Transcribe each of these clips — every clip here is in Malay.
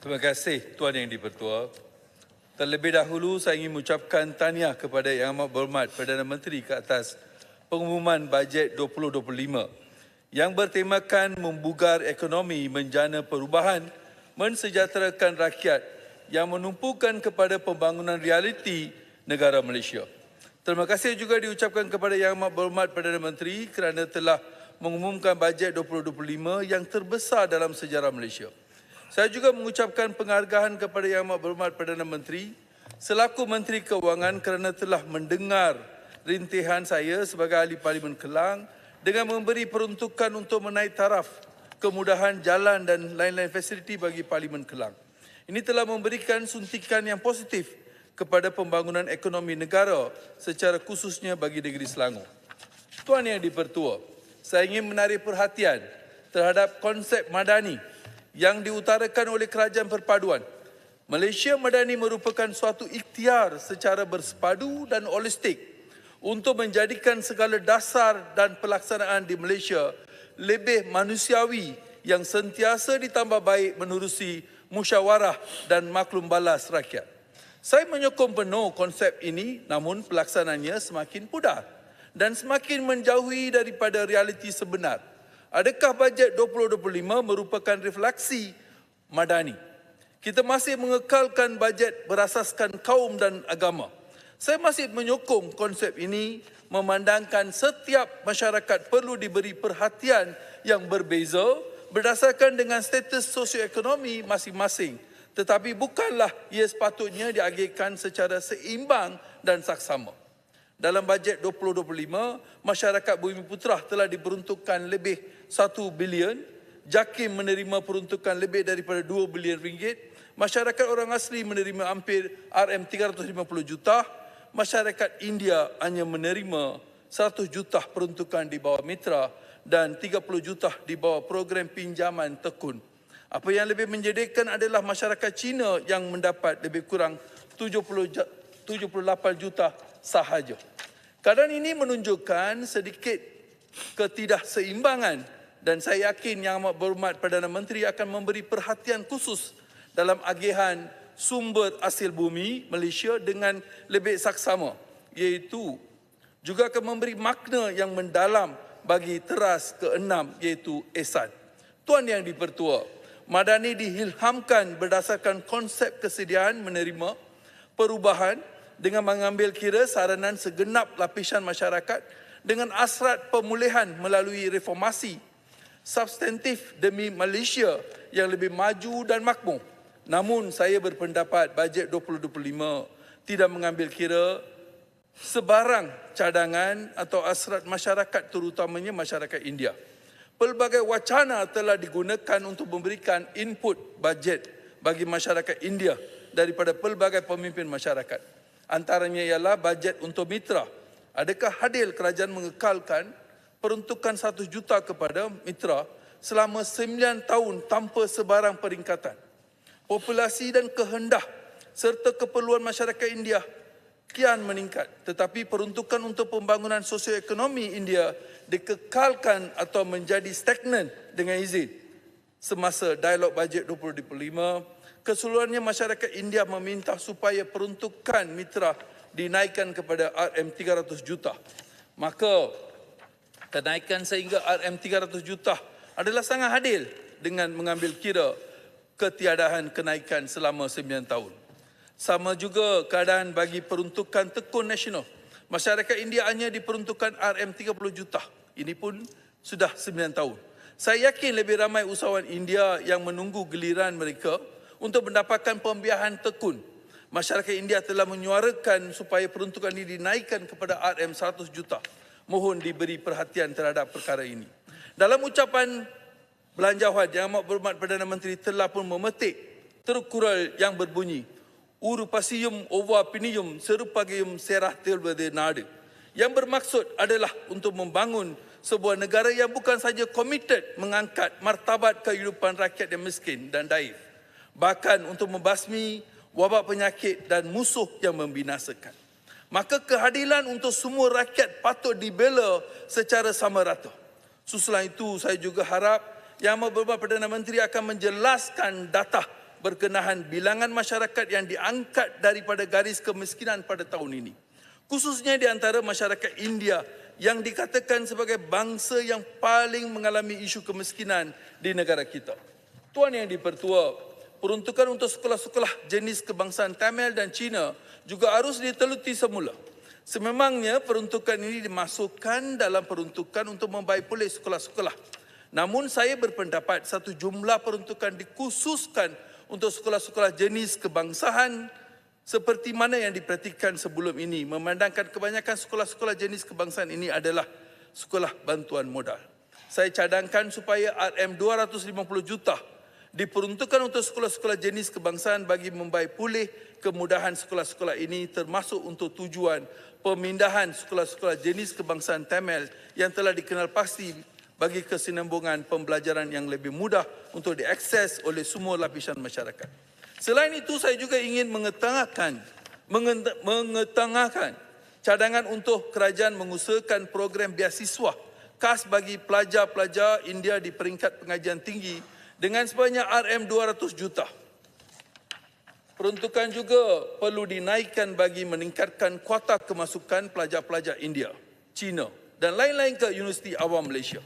Terima kasih Tuan Yang di-Pertua. Terlebih dahulu saya ingin mengucapkan tahniah kepada Yang Amat Berhormat Perdana Menteri ke atas pengumuman bajet 2025 yang bertemakan membugar ekonomi, menjana perubahan, mensejahterakan rakyat yang menumpukan kepada pembangunan realiti negara Malaysia. Terima kasih juga diucapkan kepada Yang Amat Berhormat Perdana Menteri kerana telah mengumumkan bajet 2025 yang terbesar dalam sejarah Malaysia. Saya juga mengucapkan penghargaan kepada Yang Amat Berhormat Perdana Menteri selaku Menteri Keuangan kerana telah mendengar rintihan saya sebagai ahli Parlimen Kelang dengan memberi peruntukan untuk menaik taraf, kemudahan jalan dan lain-lain fasiliti bagi Parlimen Kelang. Ini telah memberikan suntikan yang positif kepada pembangunan ekonomi negara secara khususnya bagi negeri Selangor. Tuan Yang di-Pertua, saya ingin menarik perhatian terhadap konsep madani yang diutarakan oleh Kerajaan Perpaduan. Malaysia Madani merupakan suatu ikhtiar secara bersepadu dan holistik untuk menjadikan segala dasar dan pelaksanaan di Malaysia lebih manusiawi yang sentiasa ditambah baik menerusi musyawarah dan maklum balas rakyat. Saya menyokong penuh konsep ini, namun pelaksanaannya semakin pudar dan semakin menjauhi daripada realiti sebenar. Adakah bajet 2025 merupakan refleksi madani? Kita masih mengekalkan bajet berasaskan kaum dan agama. Saya masih menyokong konsep ini, memandangkan setiap masyarakat perlu diberi perhatian yang berbeza berdasarkan dengan status sosioekonomi masing-masing. Tetapi bukanlah ia sepatutnya diagihkan secara seimbang dan saksama. Dalam bajet 2025, masyarakat Bumiputera telah diperuntukkan lebih 1 bilion, JAKIM menerima peruntukan lebih daripada 2 bilion ringgit, masyarakat orang asli menerima hampir RM350 juta, masyarakat India hanya menerima 100 juta peruntukan di bawah mitra dan 30 juta di bawah program pinjaman tekun. Apa yang lebih menjadikan adalah masyarakat Cina yang mendapat lebih kurang 78 juta sahaja. Keadaan ini menunjukkan sedikit ketidakseimbangan dan saya yakin Yang Amat Berhormat Perdana Menteri akan memberi perhatian khusus dalam agihan sumber hasil bumi Malaysia dengan lebih saksama, iaitu juga akan memberi makna yang mendalam bagi teras ke-6 iaitu Ehsan. Tuan Yang di-Pertua, madani diilhamkan berdasarkan konsep kesediaan menerima perubahan dengan mengambil kira saranan segenap lapisan masyarakat dengan hasrat pemulihan melalui reformasi substantif demi Malaysia yang lebih maju dan makmur. Namun saya berpendapat bajet 2025 tidak mengambil kira sebarang cadangan atau hasrat masyarakat terutamanya masyarakat India. Pelbagai wacana telah digunakan untuk memberikan input bajet bagi masyarakat India daripada pelbagai pemimpin masyarakat. Antaranya ialah bajet untuk mitra. Adakah adil kerajaan mengekalkan peruntukan 1 juta kepada mitra selama 9 tahun tanpa sebarang peringkatan? Populasi dan kehendak serta keperluan masyarakat India kian meningkat. Tetapi peruntukan untuk pembangunan sosioekonomi India dikekalkan atau menjadi stagnan dengan izin. Semasa dialog bajet 2025, keseluruhannya masyarakat India meminta supaya peruntukan mitra dinaikkan kepada RM300 juta. Maka kenaikan sehingga RM300 juta adalah sangat adil dengan mengambil kira ketiadaan kenaikan selama 9 tahun. Sama juga keadaan bagi peruntukan tekun nasional. Masyarakat India hanya diperuntukkan RM30 juta. Ini pun sudah 9 tahun. Saya yakin lebih ramai usahawan India yang menunggu giliran mereka untuk mendapatkan pembiayaan tekun. Masyarakat India telah menyuarakan supaya peruntukan ini dinaikkan kepada RM100 juta. Mohon diberi perhatian terhadap perkara ini. Dalam ucapan belanjawan, Yang Amat Berhormat Perdana Menteri telah pun memetik terukural yang berbunyi Uru pasiyum ova piniyum serupagiyum serah tilbade nada, yang bermaksud adalah untuk membangun sebuah negara yang bukan saja komited mengangkat martabat kehidupan rakyat yang miskin dan daif, bahkan untuk membasmi wabak penyakit dan musuh yang membinasakan. Maka keadilan untuk semua rakyat patut dibela secara sama rata. Susulan itu, saya juga harap Yang Amat Berhormat Perdana Menteri akan menjelaskan data berkenaan bilangan masyarakat yang diangkat daripada garis kemiskinan pada tahun ini. Khususnya di antara masyarakat India yang dikatakan sebagai bangsa yang paling mengalami isu kemiskinan di negara kita. Tuan Yang di-Pertua, peruntukan untuk sekolah-sekolah jenis kebangsaan Tamil dan Cina juga harus diteluti semula. Sememangnya peruntukan ini dimasukkan dalam peruntukan untuk membaik pulih sekolah-sekolah. Namun saya berpendapat satu jumlah peruntukan dikhususkan untuk sekolah-sekolah jenis kebangsaan seperti mana yang diperhatikan sebelum ini, memandangkan kebanyakan sekolah-sekolah jenis kebangsaan ini adalah sekolah bantuan modal. Saya cadangkan supaya RM250 juta diperuntukkan untuk sekolah-sekolah jenis kebangsaan bagi membaik pulih kemudahan sekolah-sekolah ini, termasuk untuk tujuan pemindahan sekolah-sekolah jenis kebangsaan Tamil yang telah dikenal pasti bagi kesinambungan pembelajaran yang lebih mudah untuk diakses oleh semua lapisan masyarakat. Selain itu, saya juga ingin mengetengahkan cadangan untuk kerajaan mengusahakan program beasiswa khas bagi pelajar-pelajar India di peringkat pengajian tinggi dengan sebanyak RM200 juta. Peruntukan juga perlu dinaikkan bagi meningkatkan kuota kemasukan pelajar-pelajar India, Cina dan lain-lain ke Universiti Awam Malaysia.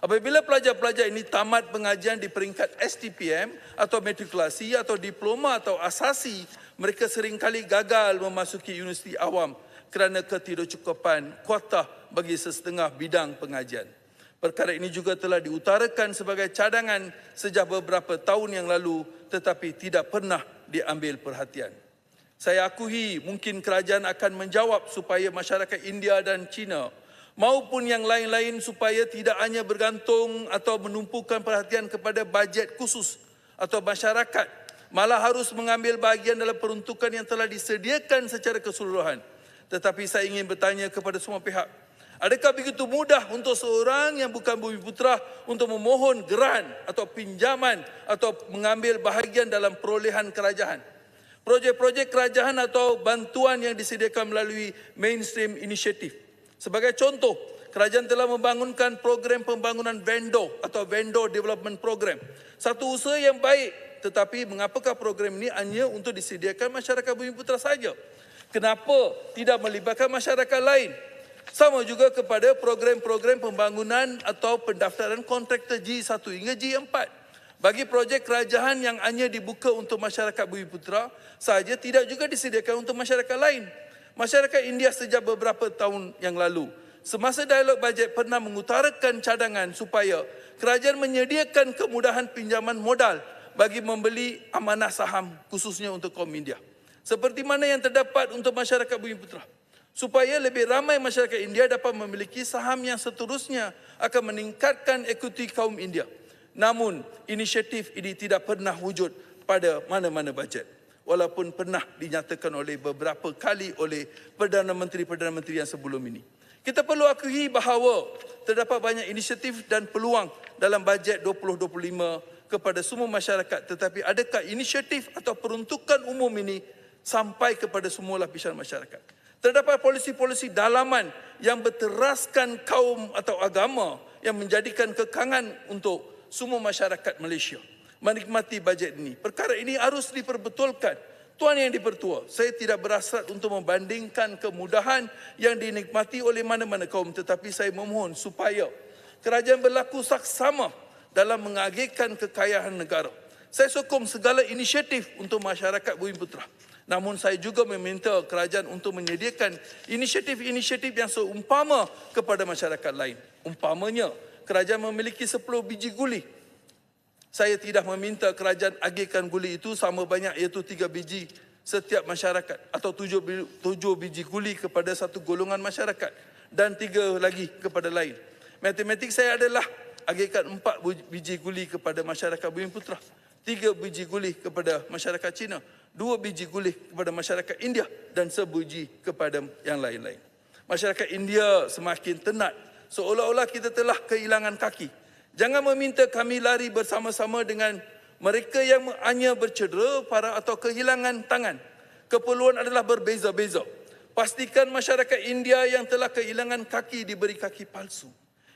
Apabila pelajar-pelajar ini tamat pengajian di peringkat STPM atau matrikulasi atau diploma atau asasi, mereka seringkali gagal memasuki Universiti Awam kerana ketidakcukupan kuota bagi sesetengah bidang pengajian. Perkara ini juga telah diutarakan sebagai cadangan sejak beberapa tahun yang lalu tetapi tidak pernah diambil perhatian. Saya akui mungkin kerajaan akan menjawab supaya masyarakat India dan Cina maupun yang lain-lain supaya tidak hanya bergantung atau menumpukan perhatian kepada bajet khusus atau masyarakat, malah harus mengambil bahagian dalam peruntukan yang telah disediakan secara keseluruhan. Tetapi saya ingin bertanya kepada semua pihak, adakah begitu mudah untuk seorang yang bukan Bumiputera untuk memohon geran atau pinjaman atau mengambil bahagian dalam perolehan kerajaan? Projek-projek kerajaan atau bantuan yang disediakan melalui mainstream initiative. Sebagai contoh, kerajaan telah membangunkan program pembangunan vendor atau vendor development program. Satu usaha yang baik, tetapi mengapakah program ini hanya untuk disediakan masyarakat Bumiputera saja? Kenapa tidak melibatkan masyarakat lain? Sama juga kepada program-program pembangunan atau pendaftaran kontraktor G1 hingga G4. Bagi projek kerajaan yang hanya dibuka untuk masyarakat Bumiputera sahaja, tidak juga disediakan untuk masyarakat lain. Masyarakat India sejak beberapa tahun yang lalu, semasa dialog bajet pernah mengutarakan cadangan supaya kerajaan menyediakan kemudahan pinjaman modal bagi membeli amanah saham khususnya untuk kaum India. Seperti mana yang terdapat untuk masyarakat Bumiputera. Supaya lebih ramai masyarakat India dapat memiliki saham yang seterusnya akan meningkatkan ekuiti kaum India. Namun, inisiatif ini tidak pernah wujud pada mana-mana bajet. Walaupun pernah dinyatakan oleh beberapa kali oleh Perdana Menteri yang sebelum ini. Kita perlu akui bahawa terdapat banyak inisiatif dan peluang dalam bajet 2025 kepada semua masyarakat. Tetapi adakah inisiatif atau peruntukan umum ini sampai kepada semua lapisan masyarakat? Terdapat polisi-polisi dalaman yang berteraskan kaum atau agama yang menjadikan kekangan untuk semua masyarakat Malaysia menikmati bajet ini. Perkara ini harus diperbetulkan. Tuan Yang di-Pertua, saya tidak berhasrat untuk membandingkan kemudahan yang dinikmati oleh mana-mana kaum, tetapi saya memohon supaya kerajaan berlaku saksama dalam mengagihkan kekayaan negara. Saya sokong segala inisiatif untuk masyarakat Bumiputera. Namun saya juga meminta kerajaan untuk menyediakan inisiatif-inisiatif yang seumpama kepada masyarakat lain. Umpamanya, kerajaan memiliki 10 biji guli. Saya tidak meminta kerajaan agihkan guli itu sama banyak, iaitu 3 biji setiap masyarakat atau 7 biji guli kepada satu golongan masyarakat dan 3 lagi kepada lain. Matematik saya adalah agihkan 4 biji guli kepada masyarakat Bumiputera, 3 biji guli kepada masyarakat Cina, 2 biji guli kepada masyarakat India dan 1 biji kepada yang lain-lain. Masyarakat India semakin tenat seolah-olah kita telah kehilangan kaki. Jangan meminta kami lari bersama-sama dengan mereka yang hanya bercedera parah atau kehilangan tangan. Keperluan adalah berbeza-beza. Pastikan masyarakat India yang telah kehilangan kaki diberi kaki palsu.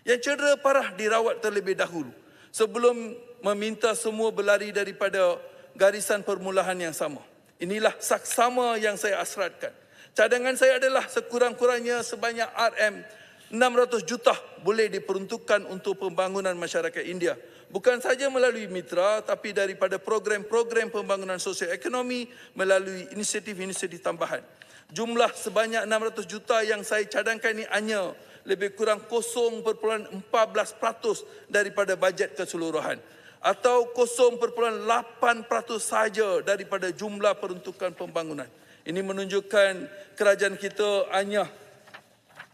Yang cedera parah dirawat terlebih dahulu sebelum meminta semua berlari daripada garisan permulaan yang sama. Inilah saksama yang saya hasratkan. Cadangan saya adalah sekurang-kurangnya sebanyak RM600 juta boleh diperuntukkan untuk pembangunan masyarakat India. Bukan saja melalui mitra, tapi daripada program-program pembangunan sosio-ekonomi melalui inisiatif-inisiatif tambahan. Jumlah sebanyak 600 juta yang saya cadangkan ini hanya lebih kurang 0.14% daripada bajet keseluruhan atau 0.8% saja daripada jumlah peruntukan pembangunan. Ini menunjukkan kerajaan kita hanya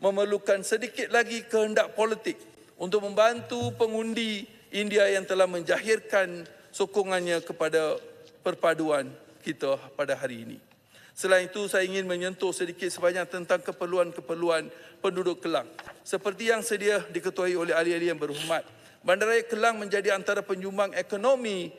memerlukan sedikit lagi kehendak politik untuk membantu pengundi India yang telah menjahirkan sokongannya kepada perpaduan kita pada hari ini. Selain itu, saya ingin menyentuh sedikit sebanyak tentang keperluan-keperluan penduduk Kelang. Seperti yang sedia diketuai oleh ahli-ahli yang berhormat, Bandaraya Kelang menjadi antara penyumbang ekonomi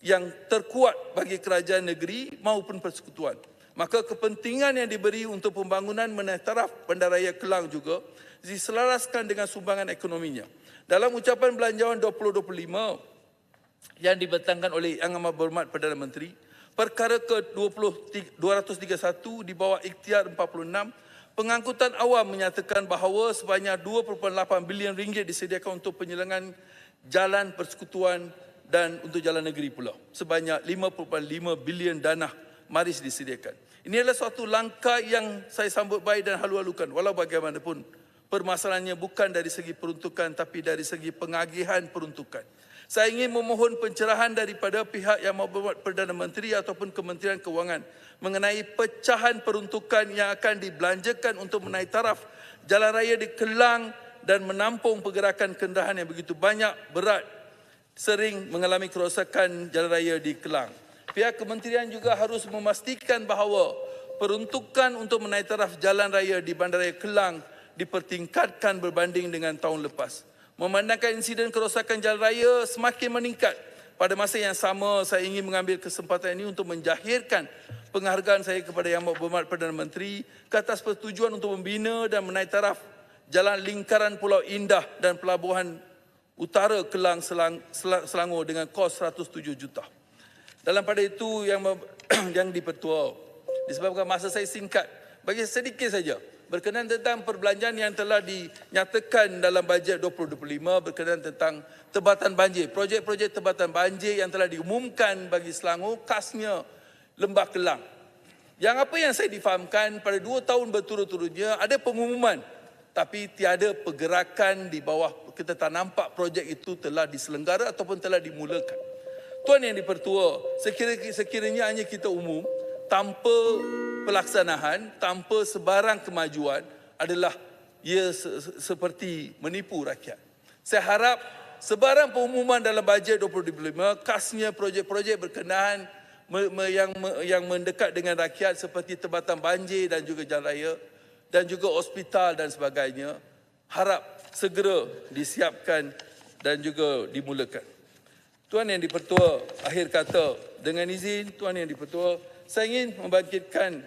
yang terkuat bagi kerajaan negeri maupun persekutuan. Maka kepentingan yang diberi untuk pembangunan menaik taraf Bandaraya Kelang juga diselaraskan dengan sumbangan ekonominya. Dalam ucapan Belanjawan 2025 yang dibentangkan oleh Yang Amat Berhormat Perdana Menteri, perkara ke-231 di bawah ikhtiar 46, pengangkutan awam menyatakan bahawa sebanyak 2.8 bilion ringgit disediakan untuk penyelenggan jalan persekutuan dan untuk jalan negeri pula. Sebanyak 5.5 bilion dana maris disediakan. Ini adalah suatu langkah yang saya sambut baik dan halu-halukan. Walau bagaimanapun, permasalahannya bukan dari segi peruntukan tapi dari segi pengagihan peruntukan. Saya ingin memohon pencerahan daripada pihak Yang Amat Berhormat Perdana Menteri ataupun Kementerian Kewangan mengenai pecahan peruntukan yang akan dibelanjakan untuk menaik taraf jalan raya di Kelang dan menampung pergerakan kenderaan yang begitu banyak, berat, sering mengalami kerosakan jalan raya di Kelang. Pihak kementerian juga harus memastikan bahawa peruntukan untuk menaik taraf jalan raya di Bandaraya Kelang dipertingkatkan berbanding dengan tahun lepas. Memandangkan insiden kerosakan jalan raya semakin meningkat, pada masa yang sama saya ingin mengambil kesempatan ini untuk menjahirkan penghargaan saya kepada Yang Amat Berhormat Perdana Menteri ke atas persetujuan untuk membina dan menaik taraf jalan lingkaran Pulau Indah dan Pelabuhan Utara Kelang Selangor dengan kos 107 juta. Dalam pada itu yang dipertua, disebabkan masa saya singkat, bagi sedikit saja berkenaan tentang perbelanjaan yang telah dinyatakan dalam bajet 2025 berkenaan tentang tebatan banjir. Projek-projek tebatan banjir yang telah diumumkan bagi Selangor, khasnya Lembah Kelang. Yang apa yang saya difahamkan pada 2 tahun berturut-turutnya ada pengumuman, tapi tiada pergerakan di bawah. Kita tak nampak projek itu telah diselenggara ataupun telah dimulakan. Tuan Yang di-Pertua, sekiranya hanya kita umum, tanpa pelaksanaan, tanpa sebarang kemajuan, adalah ia seperti menipu rakyat. Saya harap sebarang pengumuman dalam bajet 2025, khasnya projek-projek berkenaan yang mendekat dengan rakyat seperti tebatan banjir dan juga jalan raya dan juga hospital dan sebagainya, harap segera disiapkan dan juga dimulakan. Tuan Yang di-Pertua, akhir kata, dengan izin Tuan Yang di-Pertua, saya ingin membangkitkan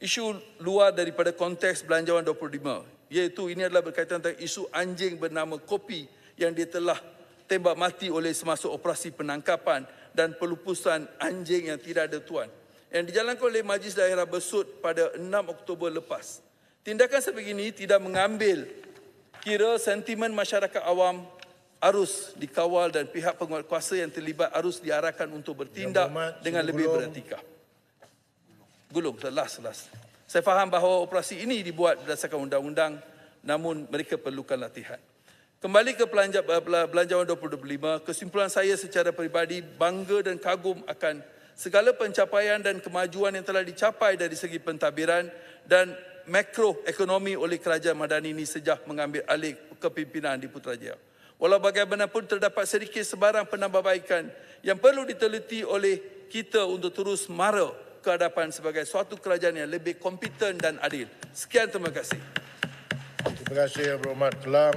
isu luar daripada konteks Belanjawan 25, iaitu ini adalah berkaitan dengan isu anjing bernama Kopi yang dia telah tembak mati oleh semasa operasi penangkapan dan pelupusan anjing yang tidak ada tuan yang dijalankan oleh Majlis Daerah Besut pada 6 Oktober lepas. Tindakan sebegini tidak mengambil kira sentimen masyarakat awam harus dikawal dan pihak penguatkuasa yang terlibat harus diarahkan untuk bertindak dengan lebih beretika. Last. Saya faham bahawa operasi ini dibuat berdasarkan undang-undang, namun mereka perlukan latihan. Kembali ke Belanjawan 2025, kesimpulan saya secara peribadi bangga dan kagum akan segala pencapaian dan kemajuan yang telah dicapai dari segi pentadbiran dan makroekonomi oleh Kerajaan Madani ini sejak mengambil alih kepimpinan di Putrajaya. Walau bagaimanapun terdapat sedikit sebarang penambahbaikan yang perlu diteliti oleh kita untuk terus mara ke hadapan sebagai suatu kerajaan yang lebih kompeten dan adil. Sekian, terima kasih. Terima kasih Yang Berhormat Kelang.